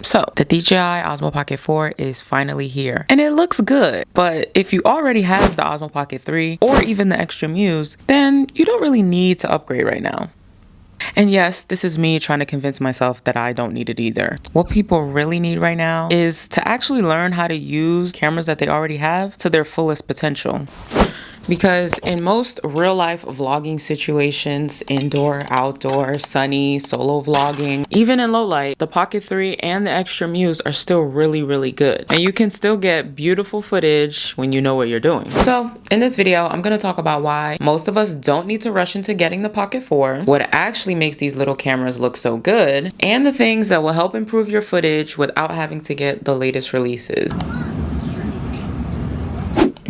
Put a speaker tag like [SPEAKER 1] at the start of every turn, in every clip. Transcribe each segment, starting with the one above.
[SPEAKER 1] So the DJI Osmo Pocket 4 is finally here and it looks good. But if you already have the Osmo Pocket 3 or even the Xtra Muse, then you don't really need to upgrade right now. And yes, this is me trying to convince myself that I don't need it either. What people really need right now is to actually learn how to use cameras that they already have to their fullest potential. Because in most real life vlogging situations, indoor, outdoor, sunny, solo vlogging, even in low light, the Pocket 3 and the Xtra Muse are still really good. And you can still get beautiful footage when you know what you're doing. So in this video, I'm going to talk about why most of us don't need to rush into getting the Pocket 4, what actually makes these little cameras look so good, and the things that will help improve your footage without having to get the latest releases.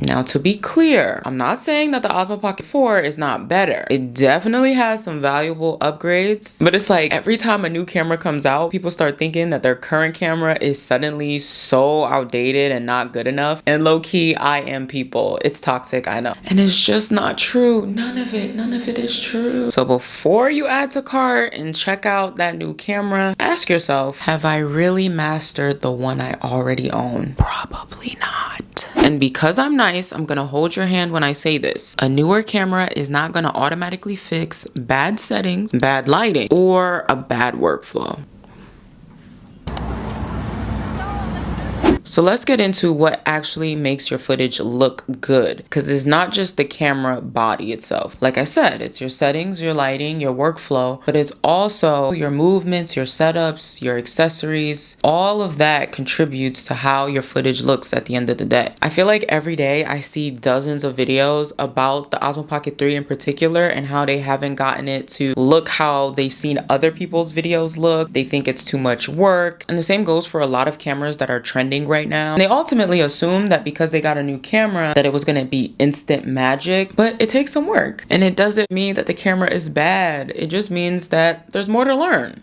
[SPEAKER 1] Now, to be clear, I'm not saying that the Osmo Pocket 4 is not better. It definitely has some valuable upgrades, but it's like every time a new camera comes out, people start thinking that their current camera is suddenly so outdated and not good enough. And low-key, I am people. It's toxic, I know. And it's just not true. None of it is true. So before you add to cart and check out that new camera, ask yourself, have I really mastered the one I already own? Probably not. And because I'm nice, I'm gonna hold your hand when I say this. A newer camera is not gonna automatically fix bad settings, bad lighting, or a bad workflow. So let's get into what actually makes your footage look good, because it's not just the camera body itself. Like I said, it's your settings, your lighting, your workflow, but it's also your movements, your setups, your accessories. All of that contributes to how your footage looks at the end of the day. I feel like every day I see dozens of videos about the Osmo Pocket 3 in particular and how they haven't gotten it to look how they've seen other people's videos look. They think it's too much work. And the same goes for a lot of cameras that are trending right now. And they ultimately assume that because they got a new camera that it was going to be instant magic, but it takes some work. And it doesn't mean that the camera is bad. It just means that there's more to learn.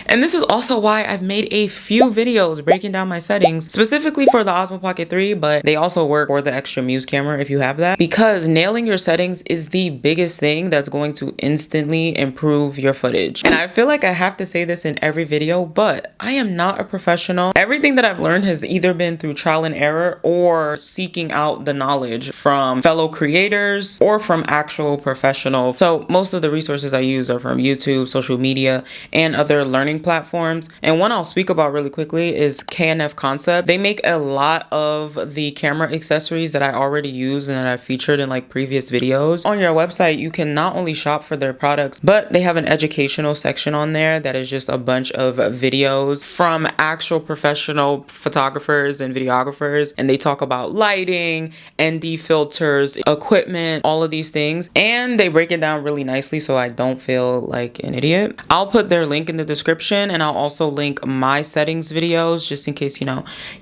[SPEAKER 1] And this is also why I've made a few videos breaking down my settings specifically for the Osmo Pocket 3, but they also work for the Xtra Muse camera if you have that, because nailing your settings is the biggest thing that's going to instantly improve your footage. And I feel like I have to say this in every video, but I am not a professional. Everything that I've learned has either been through trial and error or seeking out the knowledge from fellow creators or from actual professionals. So most of the resources I use are from YouTube, social media, and other learning platforms. And one I'll speak about really quickly is K&F Concept. They make a lot of the camera accessories that I already use and that I've featured in like previous videos. On your website, you can not only shop for their products, but they have an educational section on there that is just a bunch of videos from actual professional photographers and videographers. And they talk about lighting, ND filters, equipment, all of these things. And they break it down really nicely so I don't feel like an idiot. I'll put their link in the description, and I'll also link my settings videos just in case, you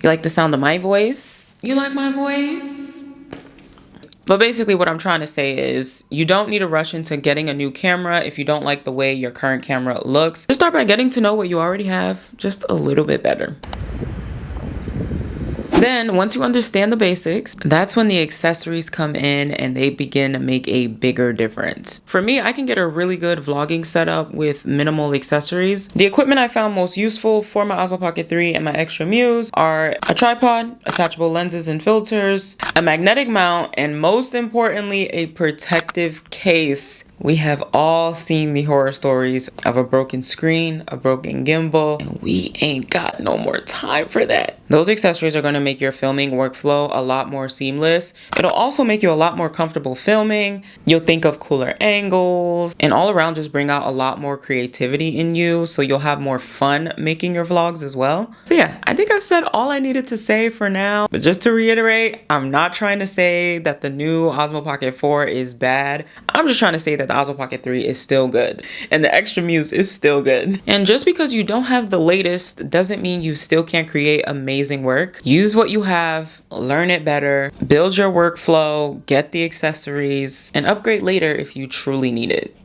[SPEAKER 1] like the sound of my voice. You like my voice? But basically what I'm trying to say is you don't need to rush into getting a new camera if you don't like the way your current camera looks. Just start by getting to know what you already have just a little bit better. Then once you understand the basics, that's when the accessories come in and they begin to make a bigger difference. For me, I can get a really good vlogging setup with minimal accessories. The equipment I found most useful for my Osmo Pocket 3 and my Xtra Muse are a tripod, attachable lenses and filters, a magnetic mount, and most importantly, a protective case. We have all seen the horror stories of a broken screen, a broken gimbal, and we ain't got no more time for that. Those accessories are going to make your filming workflow a lot more seamless. It'll also make you a lot more comfortable filming. You'll think of cooler angles and all around just bring out a lot more creativity in you, so you'll have more fun making your vlogs as well. So yeah, I think I've said all I needed to say for now, but just to reiterate, I'm not trying to say that the new Osmo Pocket 4 is bad. I'm just trying to say that the Osmo Pocket 3 is still good and the Xtra Muse is still good. And just because you don't have the latest doesn't mean you still can't create amazing work. Use what you have, learn it better, build your workflow, get the accessories, and upgrade later if you truly need it.